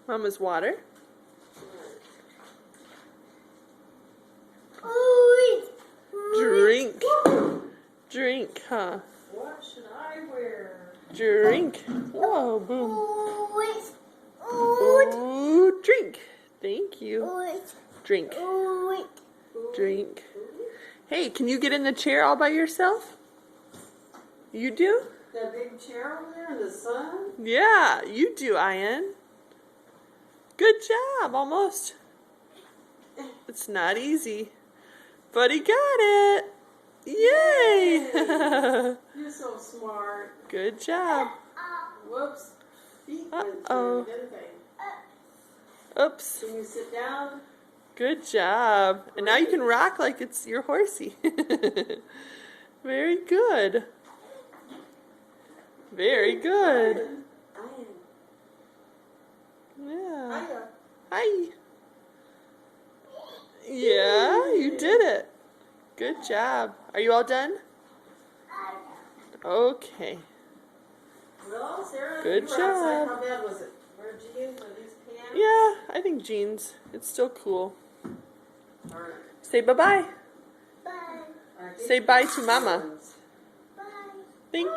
Mama's water. Drink. Drink, huh? What should I wear? Drink. Whoa, boom. Ooh, drink. Thank you. Drink. Drink. Hey, can you get in the chair all by yourself? You do? That big chair over there in the sun? Yeah, you do, Ian. Good job, almost. It's not easy, but he got it. Yay! You're so smart. Good job. Whoops. Feet Uh-oh. didn't they? Oops. Can you sit down? Good job. And now you can rock like it's your horsey. Very good. Very good. Yeah. Hi. Yeah, you did it. Good job. Are you all done? Okay. Well, Sarah, Good you were outside. job. How bad was it? Were jeans? Were these pants? Yeah, I think jeans. It's still cool. All right. Say bye-bye. Bye. Say bye to Mama. Bye. Thank